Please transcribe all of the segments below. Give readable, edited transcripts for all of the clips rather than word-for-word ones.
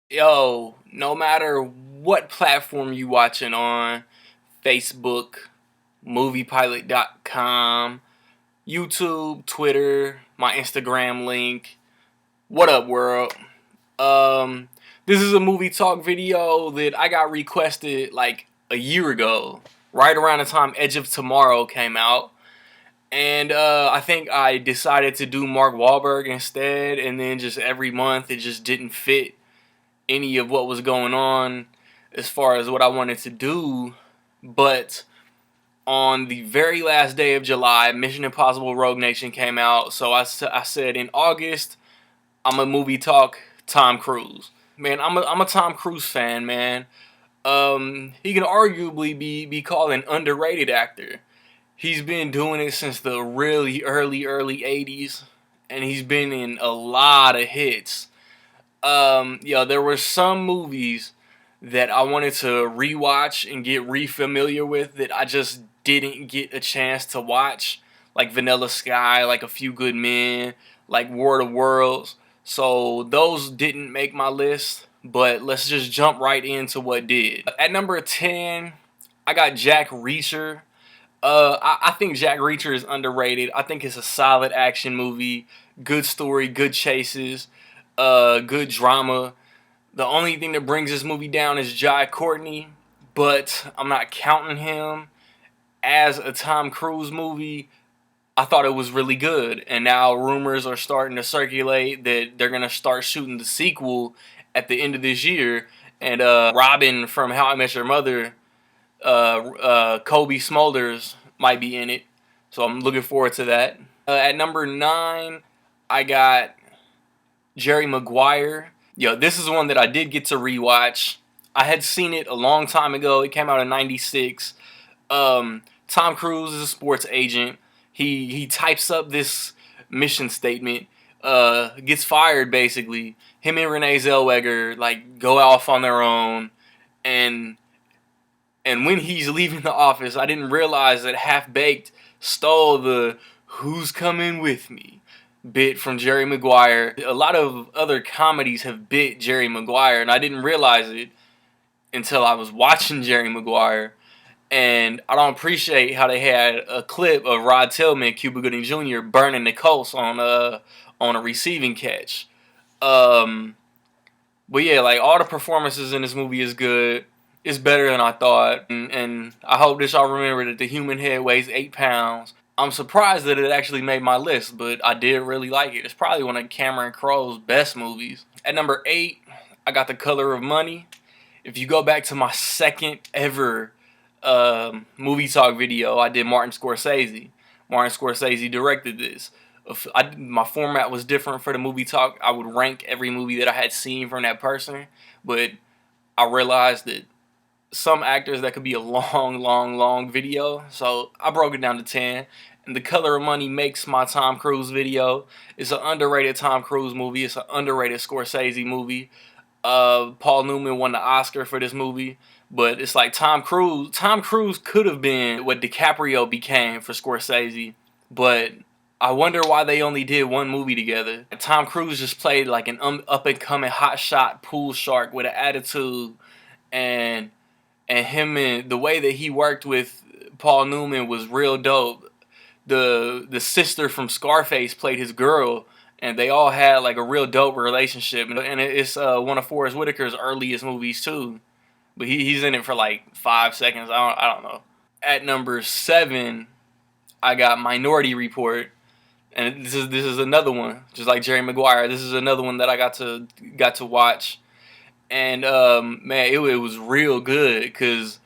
Yo, no matter what platform you watching on, Facebook, moviepilot.com, YouTube, Twitter, my Instagram link. What up, world? Um, this is a movie talk video that I got requested like a year ago, right around the time Edge of Tomorrow came out. And I think I decided to do Mark Wahlberg instead, and then just every month it just didn't fit any of what was going on as far as what I wanted to do. But on the very last day of July, Mission Impossible Rogue Nation came out. So I said in August, I'm a movie talk Tom Cruise. Man, I'm a Tom Cruise fan, man. He can arguably be called an underrated actor. He's been doing it since the really early 80s, and he's been in a lot of hits. There were some movies that I wanted to rewatch and get re-familiar with that I just didn't get a chance to watch, like Vanilla Sky, like A Few Good Men, like War of Worlds. So those didn't make my list, but let's just jump right into what did. At number 10, I got Jack Reacher. I think Jack Reacher is underrated. I think it's a solid action movie, good story, good chases, good drama. The only thing that brings this movie down is Jai Courtney, but I'm not counting him as a Tom Cruise movie. I thought it was really good, and now rumors are starting to circulate that they're gonna start shooting the sequel at the end of this year, and Robin from How I Met Your Mother, Kobe Smulders might be in it, so I'm looking forward to that. At number 9, I got Jerry Maguire. Yo, this is one that I did get to rewatch. I had seen it a long time ago. It came out in '96. Tom Cruise is a sports agent. He types up this mission statement. Gets fired basically. Him and Renee Zellweger like go off on their own, and when he's leaving the office, I didn't realize that Half Baked stole the "Who's coming with me" bit from Jerry Maguire. A lot of other comedies have bit Jerry Maguire, and I didn't realize it until I was watching Jerry Maguire. And I don't appreciate how they had a clip of Rod Tillman, Cuba Gooding Jr. burning the Colts on a receiving catch. Um, but yeah, like all the performances in this movie is good. It's better than I thought, and I hope that y'all remember that the human head weighs 8 pounds. I'm surprised that it actually made my list, but I did really like it. It's probably one of Cameron Crowe's best movies. At number 8, I got The Color of Money. If you go back to my second ever movie talk video, I did Martin Scorsese. Martin Scorsese directed this. My format was different for the movie talk. I would rank every movie that I had seen from that person, but I realized that some actors that could be a long video. So I broke it down to 10. And The Color of Money makes my Tom Cruise video. It's an underrated Tom Cruise movie. It's an underrated Scorsese movie. Paul Newman won the Oscar for this movie. But it's like Tom Cruise. Tom Cruise could have been what DiCaprio became for Scorsese. But I wonder why they only did one movie together. Tom Cruise just played like an up-and-coming hotshot pool shark with an attitude. And him and the way that he worked with Paul Newman was real dope. The sister from Scarface played his girl, and they all had like a real dope relationship. And it's one of Forrest Whitaker's earliest movies too, but he's in it for like 5 seconds. I don't know. At number 7, I got Minority Report, and this is another one, just like Jerry Maguire. This is another one that I got to watch. And man, it was real good because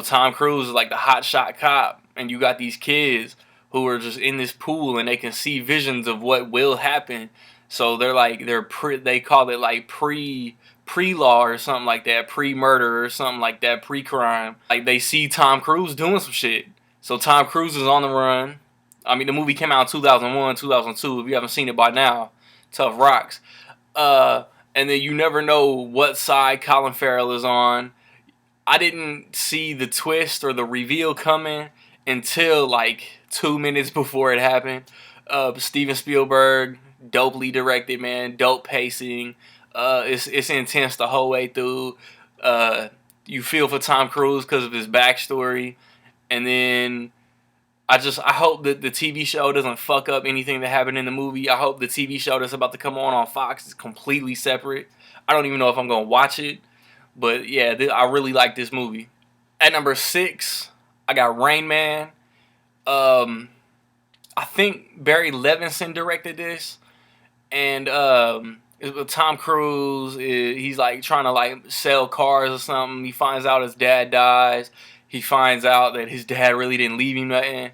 Tom Cruise is like the hot shot cop, and you got these kids who are just in this pool and they can see visions of what will happen. So they call it like pre-law or something like that, pre-murder or something like that, pre-crime. Like they see Tom Cruise doing some shit. So Tom Cruise is on the run. I mean, the movie came out in 2001, 2002. If you haven't seen it by now, tough rocks. And then you never know what side Colin Farrell is on. I didn't see the twist or the reveal coming until like 2 minutes before it happened. Steven Spielberg, dopely directed, man, dope pacing. It's intense the whole way through. You feel for Tom Cruise because of his backstory, and then I hope that the TV show doesn't fuck up anything that happened in the movie. I hope the TV show that's about to come on Fox is completely separate. I don't even know if I'm gonna watch it, but yeah, I really like this movie. At number 6, I got Rain Man. I think Barry Levinson directed this, and it's with Tom Cruise. He's like trying to like sell cars or something. He finds out his dad dies. He finds out that his dad really didn't leave him nothing.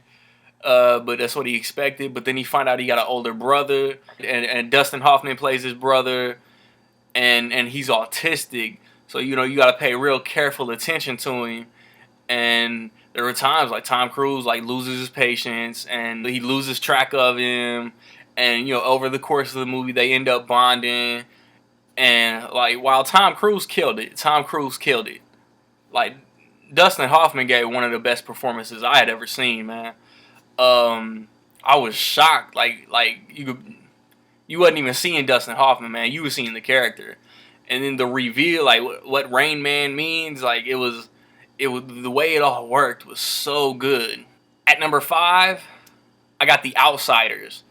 But that's what he expected. But then he find out he got an older brother, and Dustin Hoffman plays his brother, and he's autistic. So you gotta pay real careful attention to him. And there were times like Tom Cruise like loses his patience and he loses track of him. And over the course of the movie, they end up bonding. And like while Tom Cruise killed it. Like Dustin Hoffman gave one of the best performances I had ever seen, man. I was shocked. Like you wasn't even seeing Dustin Hoffman, man. You were seeing the character, and then the reveal, like what Rain Man means, like it was the way it all worked was so good. At number 5, I got The Outsiders.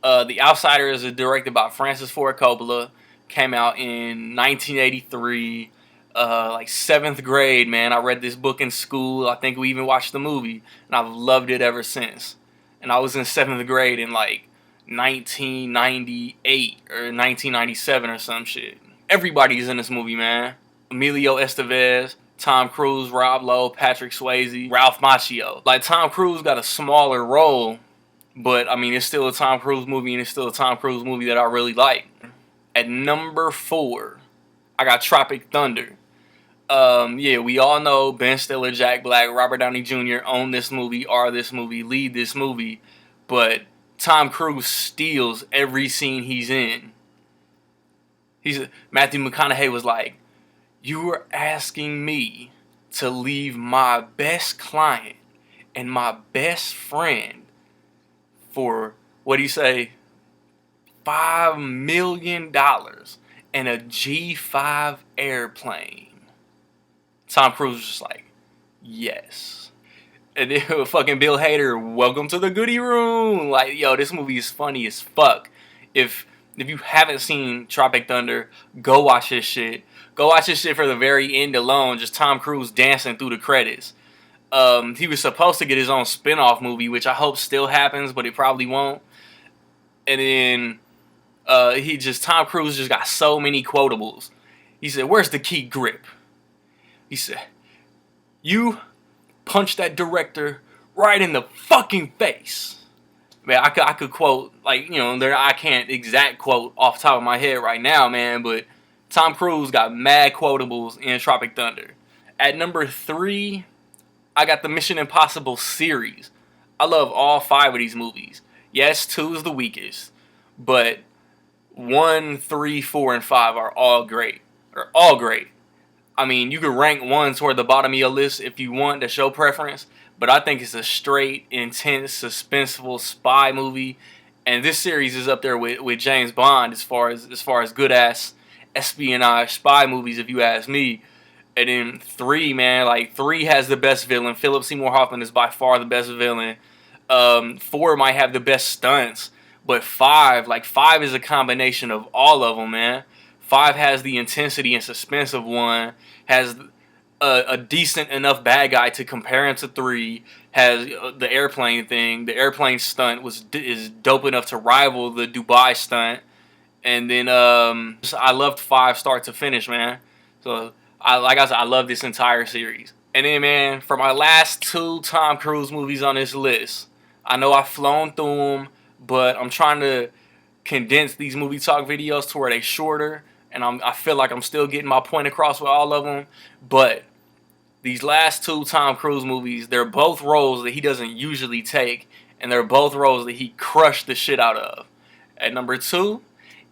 The Outsiders is directed by Francis Ford Coppola. Came out in 1983. Like 7th grade, man. I read this book in school. I think we even watched the movie, and I've loved it ever since. And I was in 7th grade in like 1998 or 1997 or some shit. Everybody's in this movie, man. Emilio Estevez, Tom Cruise, Rob Lowe, Patrick Swayze, Ralph Macchio. Like Tom Cruise got a smaller role, but I mean it's still a Tom Cruise movie, and it's still a Tom Cruise movie that I really like. At number 4, I got Tropic Thunder. Yeah, we all know Ben Stiller, Jack Black, Robert Downey Jr. own this movie, are this movie, lead this movie, but Tom Cruise steals every scene he's in. Matthew McConaughey was like, "You are asking me to leave my best client and my best friend for, what do you say, $5 million and a G5 airplane." Tom Cruise was just like, yes. And then fucking Bill Hader, welcome to the goodie room. Like, yo, this movie is funny as fuck. If you haven't seen Tropic Thunder, go watch this shit. Go watch this shit for the very end alone. Just Tom Cruise dancing through the credits. He was supposed to get his own spin-off movie, which I hope still happens, but it probably won't. And then Tom Cruise just got so many quotables. He said, "Where's the key grip?" He said, "You punch that director right in the fucking face." Man, I could quote, like, I can't exact quote off the top of my head right now, man, but Tom Cruise got mad quotables in Tropic Thunder. At number 3, I got the Mission Impossible series. I love all 5 of these movies. Yes, 2 is the weakest, but 1, 3, 4, and 5 are all great. They're all great. I mean, you could rank 1 toward the bottom of your list if you want. That's your preference. But I think it's a straight, intense, suspenseful spy movie. And this series is up there with James Bond as far as good ass espionage spy movies, if you ask me. And then 3, man, like 3 has the best villain. Philip Seymour Hoffman is by far the best villain. 4 might have the best stunts. But 5 is a combination of all of them, man. 5 has the intensity and suspense of 1, has a decent enough bad guy to compare him to 3, has the airplane thing. The airplane stunt is dope enough to rival the Dubai stunt. And then I loved 5 start to finish, man. So like I said, I love this entire series. And then, man, for my last 2 Tom Cruise movies on this list, I know I've flown through them, but I'm trying to condense these movie talk videos to where they're shorter. And I feel like I'm still getting my point across with all of them. But these last 2 Tom Cruise movies, they're both roles that he doesn't usually take. And they're both roles that he crushed the shit out of. At number 2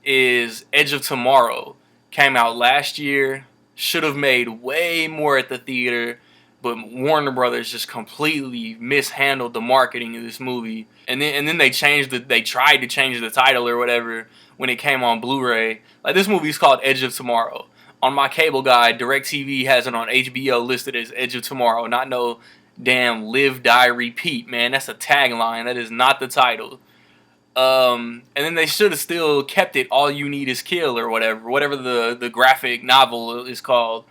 is Edge of Tomorrow. Came out last year. Should have made way more at the theater. but Warner Brothers just completely mishandled the marketing of this movie. And then they tried to change the title or whatever when it came on Blu-ray. Like, this movie is called Edge of Tomorrow. On my cable guide, DirecTV has it on HBO listed as Edge of Tomorrow, not no damn Live, Die, Repeat, man. That's a tagline. That is not the title. And then they should have still kept it All You Need Is Kill or whatever the graphic novel is called.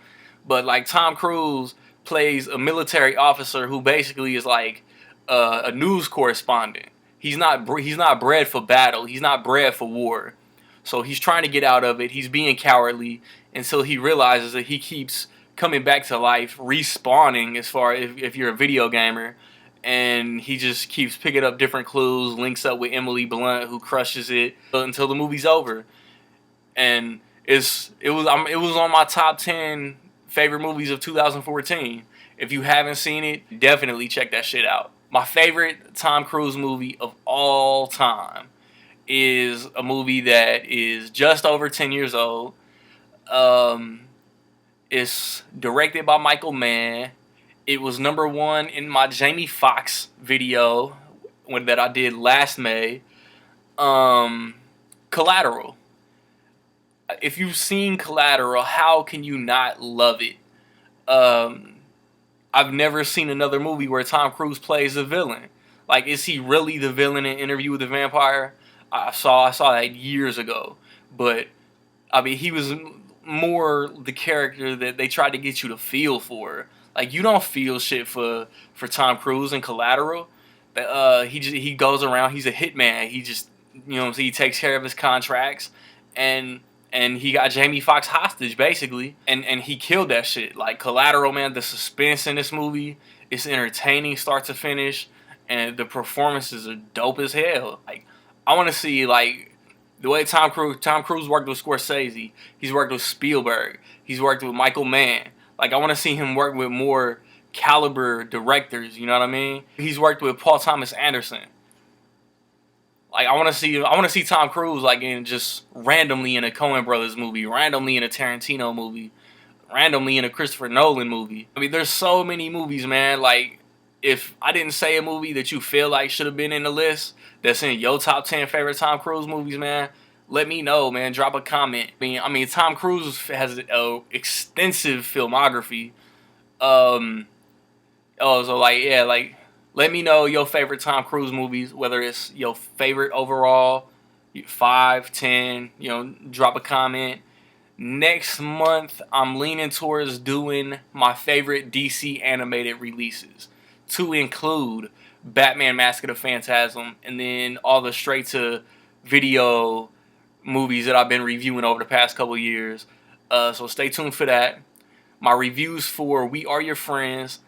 But like, Tom Cruise plays a military officer who basically is like a news correspondent. He's not bred for battle. He's not bred for war. So he's trying to get out of it. He's being cowardly until he realizes that he keeps coming back to life, respawning as far if you're a video gamer. And he just keeps picking up different clues, links up with Emily Blunt, who crushes it until the movie's over. And it was on my top 10 favorite movies of 2014. If you haven't seen it, definitely check that shit out. My favorite Tom Cruise movie of all time is a movie that is just over 10 years old. It's directed by Michael Mann. It was number one in my Jamie Foxx video that I did last May. Collateral. If you've seen Collateral, how can you not love it? I've never seen another movie where Tom Cruise plays a villain. Like, is he really the villain in Interview with the Vampire? I saw that years ago. But, I mean, he was more the character that they tried to get you to feel for. Like, you don't feel shit for Tom Cruise in Collateral. He goes around, he's a hitman. He just, he takes care of his contracts. And he got Jamie Foxx hostage, basically. And he killed that shit. Like, Collateral, man, the suspense in this movie is entertaining start to finish. And the performances are dope as hell. Like, I want to see, like, the way Tom Cruise worked with Scorsese. He's worked with Spielberg. He's worked with Michael Mann. Like, I want to see him work with more caliber directors, you know what I mean? He's worked with Paul Thomas Anderson. Like, I want to see Tom Cruise, like, just randomly in a Coen Brothers movie, randomly in a Tarantino movie, randomly in a Christopher Nolan movie. I mean, there's so many movies, man. Like, if I didn't say a movie that you feel like should have been in the list that's in your top 10 favorite Tom Cruise movies, man, let me know, man. Drop a comment. I mean, Tom Cruise has an extensive filmography. Let me know your favorite Tom Cruise movies, whether it's your favorite overall, 5, 10, drop a comment. Next month, I'm leaning towards doing my favorite DC animated releases, to include Batman Mask of the Phantasm, and then all the straight-to-video movies that I've been reviewing over the past couple years. So stay tuned for that. My reviews for We Are Your Friends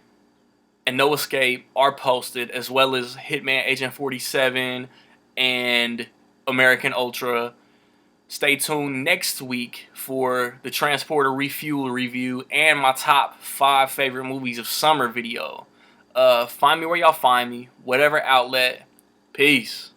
and No Escape are posted, as well as Hitman Agent 47 and American Ultra. Stay tuned next week for the Transporter Refuel review and my top 5 favorite movies of summer video. Find me where y'all find me, whatever outlet. Peace.